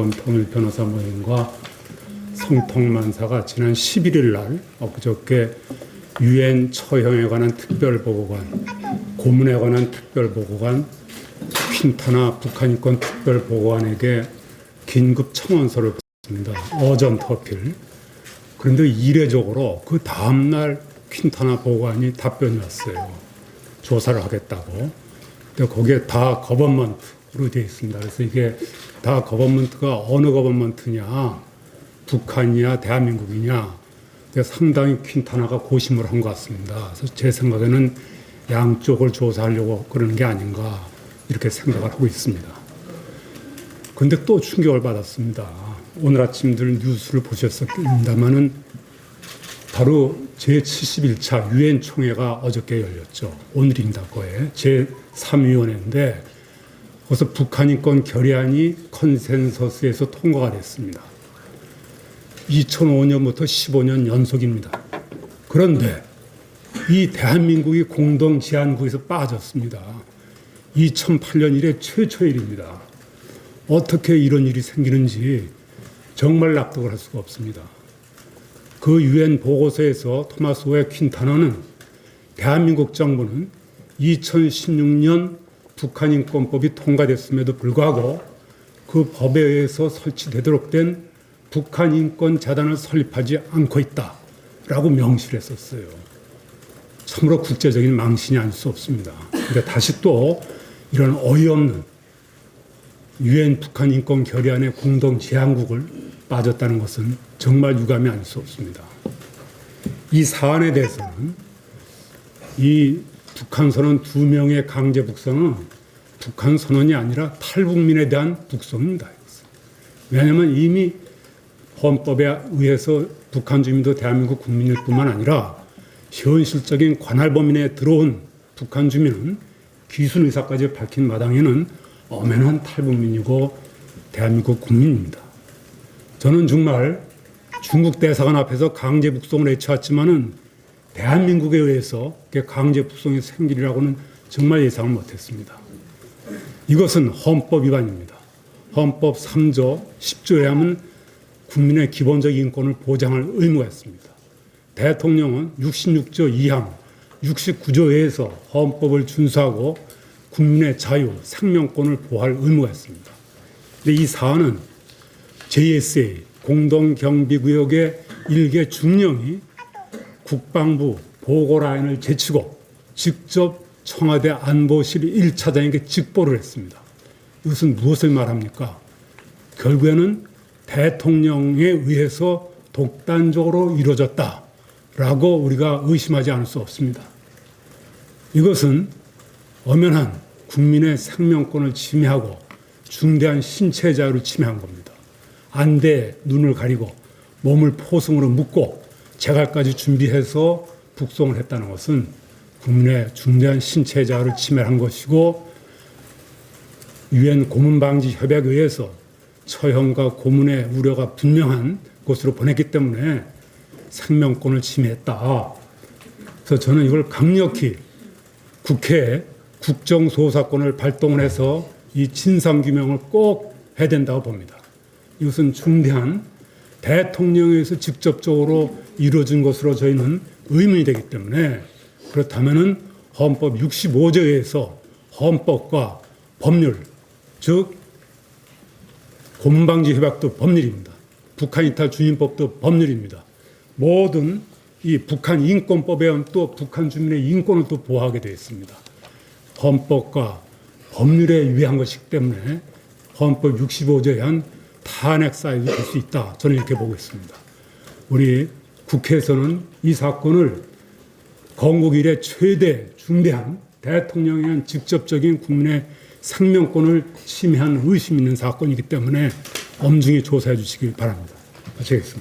통일 변호사 모임과 성통만사가 지난 11일 날 그저께 유엔 처형에 관한 특별보고관, 고문에 관한 특별보고관, 퀸타나 북한인권 특별보고관에게 긴급 청원서를 받습니다. 어전트 어필. 그런데 이례적으로 그 다음날 퀸타나 보고관이 답변이 왔어요. 조사를 하겠다고. 근데 거기에 다 거버먼트로 되어 있습니다. 그래서 이게 다 거버먼트가 어느 거버먼트냐, 북한이냐, 대한민국이냐, 상당히 퀸타나가 고심을 한 것 같습니다. 그래서 제 생각에는 양쪽을 조사하려고 그러는 게 아닌가 이렇게 생각을 하고 있습니다. 그런데 또 충격을 받았습니다. 오늘 아침들 뉴스를 보셨습니다마는 바로 제71차 유엔 총회가 어저께 열렸죠. 오늘입니다. 거에 제3위원회인데 거기서 북한인권 결의안이 컨센서스에서 통과가 됐습니다. 2005년부터 15년 연속입니다. 그런데 이 대한민국이 공동제안국에서 빠졌습니다. 2008년 이래 최초의 일입니다. 어떻게 이런 일이 생기는지 정말 납득을 할 수가 없습니다. 그 유엔 보고서에서 토마스 오에 퀸타나는 대한민국 정부는 2016년 북한인권법이 통과됐음에도 불구하고 그 법에 의해서 설치되도록 된 북한인권재단을 설립하지 않고 있다라고 명시를 했었어요. 참으로 국제적인 망신이 아닐 수 없습니다. 그런데 다시 또 이런 어이없는 유엔 북한인권 결의안의 공동제안국을 빠졌다는 것은 정말 유감이 아닐 수 없습니다. 이 사안에 대해서는 이 북한선언 2명의 강제 북송은 북한 선언이 아니라 탈북민에 대한 북송입니다. 왜냐하면 이미 헌법에 의해서 북한 주민도 대한민국 국민일 뿐만 아니라 현실적인 관할 범위 내에 들어온 북한 주민은 귀순 의사까지 밝힌 마당에는 엄연한 탈북민이고 대한민국 국민입니다. 저는 정말 중국 대사관 앞에서 강제 북송을 외쳐왔지만은 대한민국에 의해서 강제 북송이 생기리라고는 정말 예상을 못했습니다. 이것은 헌법 위반입니다. 헌법 3조 10조에 하면 국민의 기본적 인권을 보장할 의무가 있습니다. 대통령은 66조 2항, 69조에 의해서 헌법을 준수하고 국민의 자유, 생명권을 보호할 의무가 있습니다. 그런데 이 사안은 JSA, 공동경비구역의 일개 중령이 국방부 보고라인을 제치고 직접 청와대 안보실 1차장에게 직보를 했습니다. 이것은 무엇을 말합니까? 결국에는 대통령에 의해서 독단적으로 이루어졌다라고 우리가 의심하지 않을 수 없습니다. 이것은 엄연한 국민의 생명권을 침해하고 중대한 신체 자유를 침해한 겁니다. 안대에 눈을 가리고 몸을 포승으로 묶고 재갈까지 준비해서 북송을 했다는 것은 국민의 중대한 신체 자유를 침해한 것이고 유엔 고문방지 협약에 의해서 처형과 고문의 우려가 분명한 곳으로 보냈기 때문에 생명권을 침해했다. 그래서 저는 이걸 강력히 국회에 국정조사권을 발동을 해서 이 진상규명을 꼭 해야 된다고 봅니다. 이것은 중대한 대통령에서 직접적으로 이루어진 것으로 저희는 의문이 되기 때문에 그렇다면은 헌법 65조에 의해서 헌법과 법률, 즉 고문방지 협약도 법률입니다. 북한 이탈 주민법도 법률입니다. 모든 이 북한 인권법에 의한 또 북한 주민의 인권을 또 보호하게 되어 있습니다. 헌법과 법률에 의한 것이기 때문에 헌법 65조에 의한 탄핵 사유가 될 수 있다. 저는 이렇게 보고 있습니다. 우리 국회에서는 이 사건을 건국 이래 최대 중대한 대통령에 의한 직접적인 국민의 생명권을 침해한 의심 있는 사건이기 때문에 엄중히 조사해 주시기 바랍니다. 마치겠습니다.